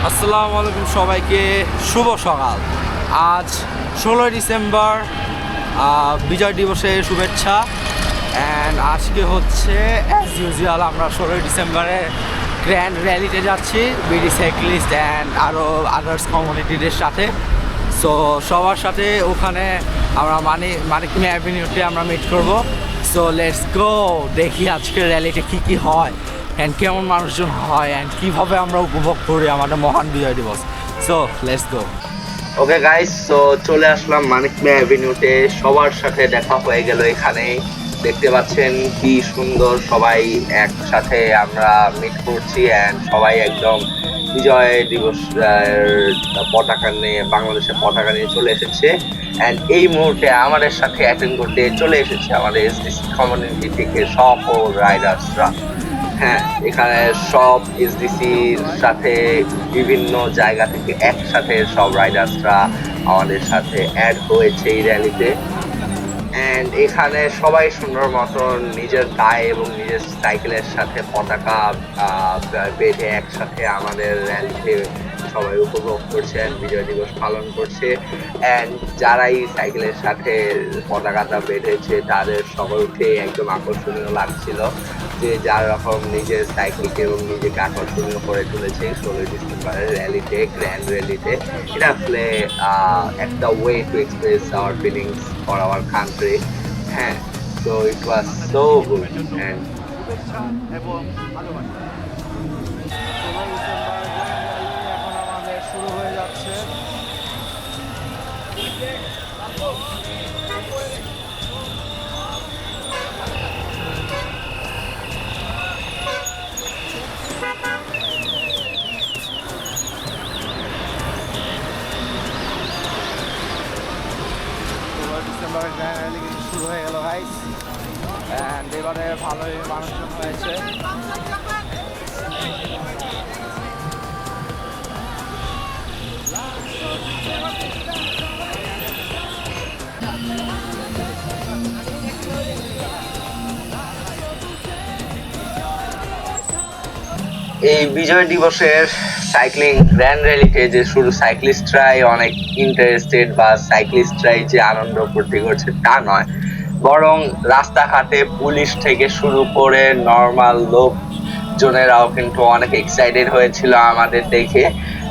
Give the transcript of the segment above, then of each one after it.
আসসালামু আলাইকুম সবাইকে, শুভ সকাল। আজ 16ই ডিসেম্বর, বিজয় দিবসের শুভেচ্ছা। অ্যান্ড আজকে হচ্ছে অ্যাজ ইউজুয়াল আমরা 16ই ডিসেম্বরে গ্র্যান্ড র্যালিতে যাচ্ছি বিডি সাইক্লিস্ট অ্যান্ড আরও আদার্স কমিউনিটিদের সাথে। সো সবার সাথে ওখানে আমরা মানিকমি অ্যাভিনিউতে আমরা মিট করব। সো লেটস গো, দেখি আজকের র্যালিতে কী কী হয় অ্যান্ড কেমন মানুষজন হয় অ্যান্ড কীভাবে আমরা উপভোগ করি আমাদের মহান বিজয় দিবস। So let's go. Okay guys, তো চলে আসলাম মানিকমি অ্যাভিনিউতে। সবার সাথে দেখা হয়ে গেল এখানেই। দেখতে পাচ্ছেন কি সুন্দর সবাই একসাথে আমরা মিট করছি অ্যান্ড সবাই একদম বিজয় দিবস পতাকা নিয়ে, বাংলাদেশের পতাকা নিয়ে চলে এসেছে। অ্যান্ড এই মুহূর্তে আমাদের সাথে অ্যাটেন্ড করতে চলে এসেছে আমাদের এসডিসি কমিউনিটি থেকে সকল রাইডার্সরা। হ্যাঁ, এখানে সব এসডিসির সাথে বিভিন্ন জায়গা থেকে একসাথে সব রাইডার্সরা আমাদের সাথে অ্যাড হয়েছে এই র্যালিতে। অ্যান্ড এখানে সবাই সুন্দর মতন নিজের গায়ে এবং নিজের সাইকেলের সাথে পতাকা বেঁধে একসাথে আমাদের র্যালিতে সবাই উপভোগ করছে অ্যান্ড বিজয় দিবস পালন করছে। অ্যান্ড যারাই সাইকেলের সাথে পতাকাটা বেঁধেছে তাদের সকলকে একদম আকর্ষণীয় লাগছিল, যে যার রকম নিজের সাইকেলকে এবং নিজেকে আকর্ষণীয় করে তুলেছে 16ই ডিসেম্বরের র্যালিতে, গ্র্যান্ড র্যালিতে। এটা আসলে একটা way to express hour feelings for our country. হ্যাঁ, তো ইট ওয়াজ সো গুড অ্যান্ড শুরু হয়ে যাচ্ছে। ডিসেম্বরের গ্র্যান্ড র্যালি কিন্তু শুরু হয়ে গেল গাইস। অ্যান্ড এবারে ভালোই মানুষজন হয়েছে। এই বিজয় দিবসের সাইক্লিং গ্র্যান্ড র্যালিতে যে শুধু সাইক্লিস্টরাই অনেক ইন্টারেস্টেড বা সাইক্লিস্টরাই যে আনন্দ ফুর্তি করছে তা নয়, বরং রাস্তাঘাটে পুলিশ থেকে শুরু করে নর্মাল লোকজনেরাও কিন্তু অনেক এক্সাইটেড হয়েছিল আমাদের দেখে।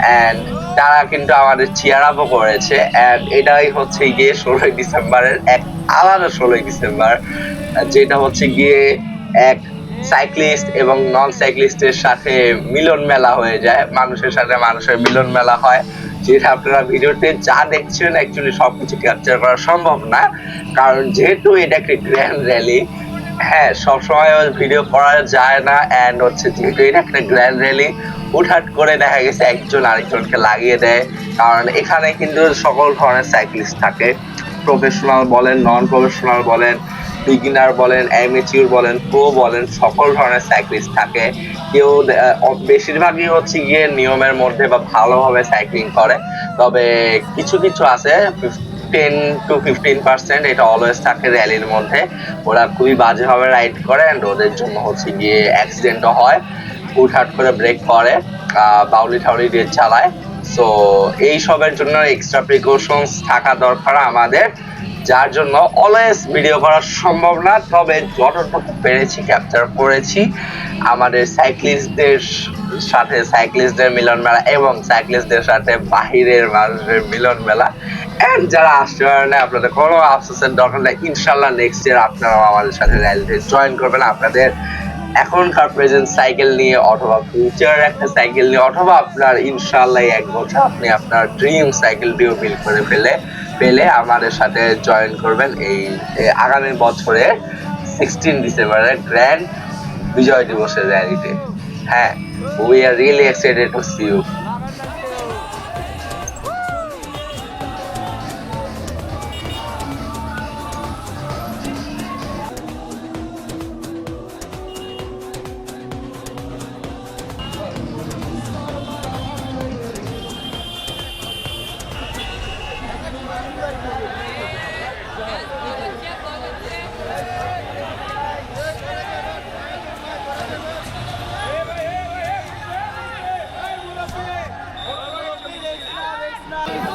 অ্যান্ড তারা কিন্তু আমাদের চিয়ার আপও করেছে। অ্যান্ড এটাই হচ্ছে গিয়ে 16ই ডিসেম্বরের এক আলাদা 16ই ডিসেম্বর, যেটা হচ্ছে গিয়ে এক সাইক্লিস্ট এবং নন সাইক্লিস্টের সাথে মিলন মেলা হয়ে যায়, মানুষের সাথে মানুষের মিলন মেলা হয়, যেটা আপনারা ভিডিওতে যা দেখছেন অ্যাকচুয়ালি সবকিছু ক্যাপচার করা সম্ভব না, কারণ যেহেতু এটা একটি গ্র্যান্ড র্যালি। হ্যাঁ, সবসময় ভিডিও করা যায় না। অ্যান্ড হচ্ছে যেহেতু এটা একটা গ্র্যান্ড র্যালি, হুটহাট করে দেখা গেছে একজন আরেকজনকে লাগিয়ে দেয়, কারণ এখানে কিন্তু সকল ধরনের সাইক্লিস্ট থাকে, প্রফেশনাল বলেন, নন প্রফেশনাল বলেন, বিগিনার বলেন, অ্যামেচিউর বলেন, প্রো বলেন, সকল ধরনের সাইক্লিস্ট থাকে। কেউ বেশিরভাগই হচ্ছে গিয়ে নিয়মের মধ্যে বা ভালোভাবে সাইক্লিং করে, তবে কিছু কিছু আছে 10-15% এটা অলওয়েজ থাকে র্যালির মধ্যে, ওরা খুবই বাজেভাবে রাইড করে অ্যান্ড ওদের জন্য হচ্ছে গিয়ে অ্যাক্সিডেন্টও হয়, হুটহাট করে ব্রেক করে, বাউলি ঠাউলি দিয়ে চালায়। সো এই সবের জন্য এক্সট্রা প্রিকশনস থাকা দরকার আমাদের, যার জন্য অলওয়েজ ভিডিও করা সম্ভব না, তবে যতটুকু পেরেছি ক্যাপচার করেছি। আমাদের সাইক্লিস্টদের সাথে সাইক্লিস্টদের মিলন মেলা এবং সাইক্লিস্টদের সাথে বাহিরের মানুষের মিলন মেলা। অ্যান্ড যারা আসতে পারেন না, আপনাদের কোনো আফসোসের দরকার নেই, ইনশাল্লাহ নেক্সট ইয়ার আপনারাও আমাদের সাথে র্যালিতে জয়েন করবেন। আপনাদের এখনকার প্রেজেন্ট সাইকেল নিয়ে অথবা ফিউচার একটা সাইকেল নিয়ে অথবা আপনার ইনশাল্লাহ এক বছর আপনি আপনার ড্রিম সাইকেলটিও বিল্ড করে পেলে আমাদের সাথে জয়েন করবেন এই আগামী বছরে 16 ডিসেম্বরের গ্র্যান্ড বিজয় দিবসের র্যালিতে। হ্যাঁ, we are really excited to see you.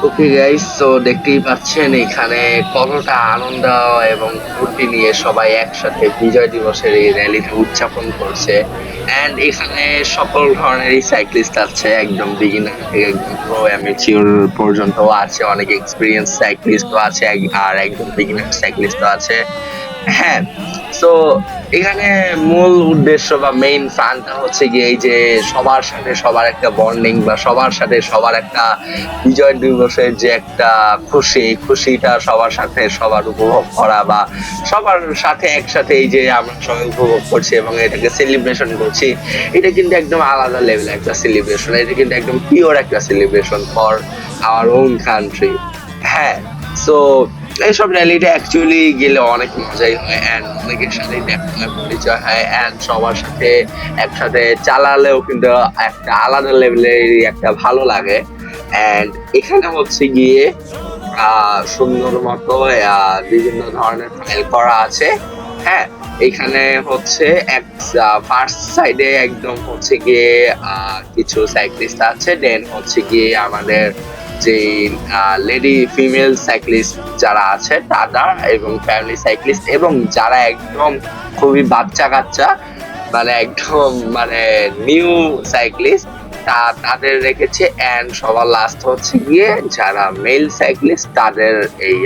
Okay guys, তো দেখতেই পাচ্ছেন এখানে কতটা আনন্দ এবং ফুর্তি নিয়ে সবাই একসাথে বিজয় দিবসের এই র্যালিটা উদযাপন করছে। এন্ড এখানে সকল ধরনেরই সাইক্লিস্ট আছে, একদম বিগিনার থেকে একদম প্রো অ্যামেচিওর পর্যন্ত আছে, অনেক এক্সপিরিয়েন্স সাইক্লিস্টও আছে আর একদম বিগিনার সাইক্লিস্টও আছে। হ্যাঁ, তো এখানে মূল উদ্দেশ্য বা মেইন ফানটা হচ্ছে গিয়ে এই যে সবার সাথে সবার একটা বন্ডিং বা সবার সাথে সবার একটা বিজয় দিবসের যে একটা খুশিটা সবার সাথে সবার উপভোগ করা বা সবার সাথে একসাথে এই যে আমরা সবাই উপভোগ করছি এবং এটাকে সেলিব্রেশন করছি। এটা কিন্তু একদম আলাদা লেভেল একটা সেলিব্রেশন, এটা কিন্তু একদম পিওর একটা celebration for our own country. হ্যাঁ, সো এইসব র্যালিতে অ্যাকচুয়ালি গেলে অনেক মজাই হয় অ্যান্ড অনেকের সাথে দেখা হয়, পরিচয় হয় অ্যান্ড সবার সাথে একসাথে চালালেও কিন্তু একটা আলাদা লেভেলের একটা ভালো লাগে। অ্যান্ড এখানে হচ্ছে গিয়ে সুন্দর মতো বিভিন্ন ধরনের ফাইল করা আছে। হ্যাঁ, এখানে হচ্ছে এক ফার্স্ট সাইডে একদম হচ্ছে গিয়ে কিছু সাইক্লিস্ট আছে, দেন হচ্ছে গিয়ে আমাদের যে লেডি ফিমেল সাইক্লিস্ট যারা আছে তারা এবং ফ্যামিলি সাইক্লিস্ট এবং যারা একদম খুবই বাচ্চা কাচ্চা মানে একদম মানে নিউ সাইক্লিস্ট তাদের রেখেছে। অ্যান্ড সবার লাস্ট হচ্ছে গিয়ে যারা মেল সাইক্লিস্ট তাদের এই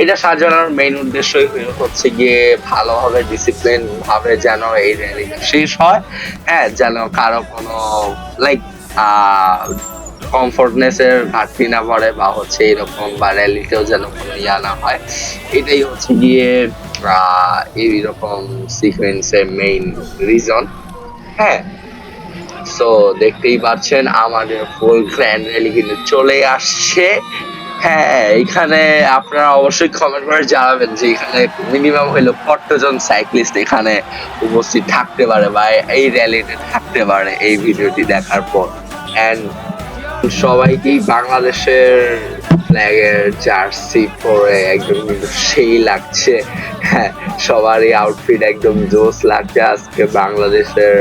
এটা সাজানোর মেইন উদ্দেশ্যই হচ্ছে গিয়ে ভালোভাবে ডিসিপ্লিন ভাবে যেন এই র্যালিটা শেষ হয়। হ্যাঁ, যেন কারো কোনো লাইক কমফোর্টনেসের ঘাটতি না পড়ে বা হচ্ছে এরকম বা র্যালিতেও যেন কোনো না হয়, এটাই হচ্ছে গিয়ে এইরকম সিকোয়েন্সের মেইন রিজন। হ্যাঁ, সো দেখতেই পাচ্ছেন আমাদের ফুল গ্র্যান্ড র্যালি কিন্তু চলে আসছে। হ্যাঁ, এখানে আপনারা অবশ্যই কমেন্ট করে জানাবেন যে এখানে মিনিমাম হইলো কতজন সাইক্লিস্ট এখানে উপস্থিত থাকতে পারে বা এই র্যালিতে থাকতে পারে এই ভিডিওটি দেখার পর। অ্যান্ড সবাইকেই বাংলাদেশের ফ্ল্যাগের জার্সি পরে একদম কিন্তু সেই লাগছে। হ্যাঁ, সবারই আউটফিট একদম জোস লাগছে আজকে বাংলাদেশের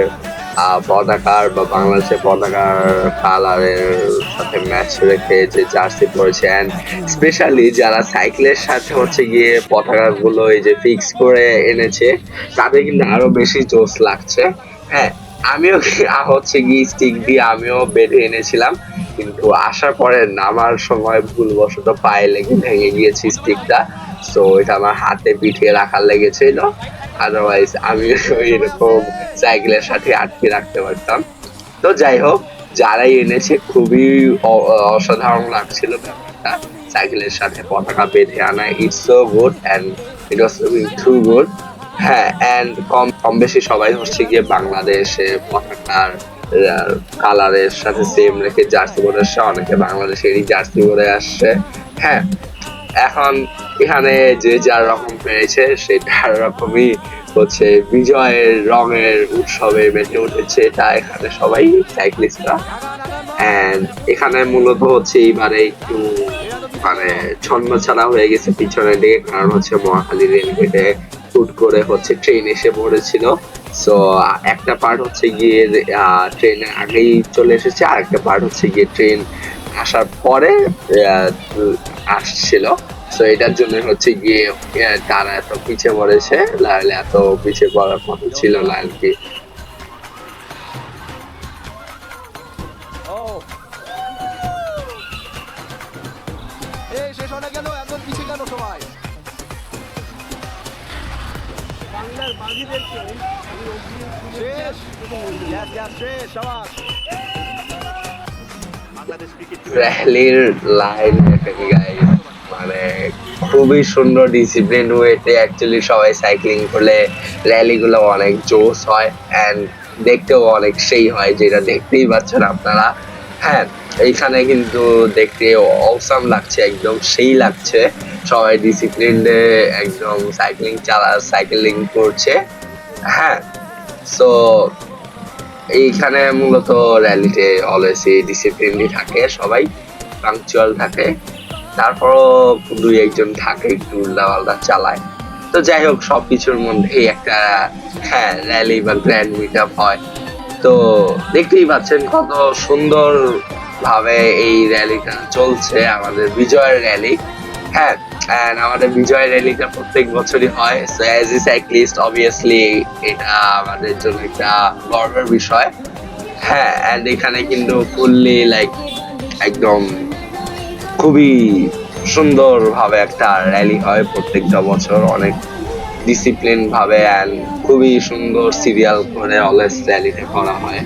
পতাকার বা বাংলাদেশের পতাকার কালারের সাথে ম্যাচ রেখে যে জার্সি পরেছে। অ্যান্ড স্পেশালি যারা সাইকেলের সাথে হচ্ছে গিয়ে পতাকাগুলো এই যে ফিক্স করে এনেছে তাদের কিন্তু আরো বেশি জোস লাগছে। হ্যাঁ, আমিও হচ্ছে গিয়ে স্টিক দিয়ে আমিও বেঁধে এনেছিলাম, কিন্তু আসার পরে নামার সময় ভুলবশত পায়ে লেগে ভেঙে গিয়েছি স্টিকটা। সো এটা আমার হাতে পিঠিয়ে রাখার লেগেছিল, আদারওয়াইজ আমি এরকম সাইকেলের সাথে আটকে রাখতে পারতাম। তো যাই হোক, যারাই এনেছে খুবই অসাধারণ লাগছিল ব্যাপারটা, সাইকেলের সাথে পতাকা বেঁধে আনা। It's so good and it was looking to good. হ্যাঁ, অ্যান্ড কম বেশি সবাই হচ্ছে গিয়ে বাংলাদেশে পতাকার কালারের সাথে সেম রেখে জার্সি পরে আসছে, অনেকে বাংলাদেশেরই জার্সি পরে আসছে। হ্যাঁ, এখন এখানে যে যার রকম পেয়েছে সেটার রকমই হচ্ছে বিজয়ের রঙের উৎসবে মেতে উঠেছে, এটা এখানে সবাই সাইক্লিস্টরা। অ্যান্ড এখানে মূলত হচ্ছে এইবারে একটু মানে ছন্ন ছাড়া হয়ে গেছে পিছনের দিকে, কারণ হচ্ছে মহাখালী রেলগেটে হুট করে হচ্ছে ট্রেন এসে পড়েছিল। সো একটা পার্ট হচ্ছে গিয়ে ট্রেনের আগেই চলে এসেছে, আর একটা পার্ট হচ্ছে গিয়ে ট্রেন আসার পরে আসছিল। সো এটার জন্য হচ্ছে গিয়ে তারা এত পিছিয়ে পড়েছে, নাহলে এত পিছিয়ে পড়ার মতো ছিল না আর কি। শেষ হয়ে গেল, এখন পিছিয়ে গেল সবাই। বাংলার বাঘিদের শেষ শেষ সবাই। র্যালির লাইন মানে খুবই সুন্দর ডিসিপ্লিন ওয়েতে অ্যাকচুয়ালি সবাই সাইক্লিং করলে র্যালিগুলো অনেক জোস হয় অ্যান্ড দেখতেও অনেক সেই হয়, যেটা দেখতেই পাচ্ছেন আপনারা। হ্যাঁ, এইখানে কিন্তু দেখতে অসাম লাগছে, একদম সেই লাগছে, সবাই ডিসিপ্লিনে একদম সাইক্লিং করছে। হ্যাঁ, সো এইখানে মূলত র্যালিতে অলওয়েজই ডিসিপ্লিনই থাকে, সবাই পাংচুয়াল থাকে, তারপরও দুই একজন থাকে একটু উল্টাপাল্টা চালায়। তো যাই হোক, সবকিছুর মধ্যেই একটা র্যালি বা গ্র্যান্ড মিট আপ হয়। তো দেখতেই পাচ্ছেন কত সুন্দর ভাবে এই র্যালিটা চলছে, আমাদের বিজয় র্যালি। হ্যাঁ, and আমাদের বিজয় র্যালিটা প্রত্যেক বছরই হয়। So as a cyclist obviously এটা আমাদের জন্য একটা গর্বের বিষয়। হ্যাঁ, এন্ড এখানে কিন্তু ফুললি লাইক একদম খুবই সুন্দরভাবে একটা র্যালি হয় প্রত্যেকটা বছর, অনেক ডিসিপ্লিন ভাবে এন্ড খুবই সুন্দর সিরিয়াল করে অলওয়েজ র্যালিটা করা হয়।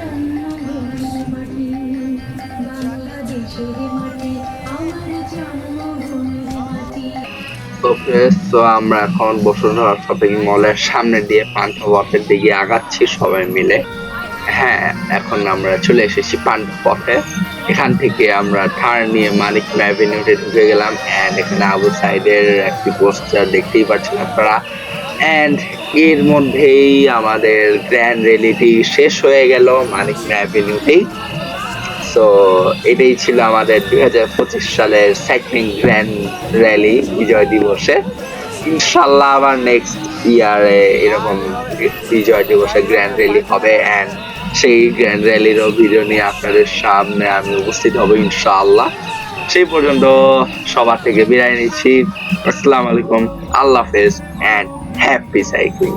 তো আমরা এখন বসুন্ধরা শপিং মলের সামনে দিয়ে পান্থপথের দিকে আগাচ্ছি সবাই মিলে। হ্যাঁ, এখন আমরা চলে এসেছি পান্থপথে। এখান থেকে আমরা টার্ন নিয়ে মানিক মেয়ে অ্যাভিনিউতে ঢুকে গেলাম এন্ড এখানে আবু সাইদের একটি পোস্টার দেখতেই পাচ্ছেন আপনারা। এন্ড এর মধ্যেই আমাদের গ্র্যান্ড র্যালিটি শেষ হয়ে গেল মানিক মেয়ে অ্যাভিনিউতেই। সো এটাই ছিল আমাদের 2025 সালের সাইক্লিং গ্র্যান্ড র্যালি বিজয় দিবসে। ইনশাল্লাহ আবার নেক্সট ইয়ারে এরকম বিজয় দিবসে গ্র্যান্ড র্যালি হবে এন্ড সেই গ্র্যান্ড র্যালিরও ভিডিও নিয়ে আপনাদের সামনে আমি উপস্থিত হব ইনশাআল্লাহ। সেই পর্যন্ত সবার থেকে বিদায় নিচ্ছি। আসসালামু আলাইকুম, আল্লাহ হাফেজ এন্ড হ্যাপি সাইক্লিং।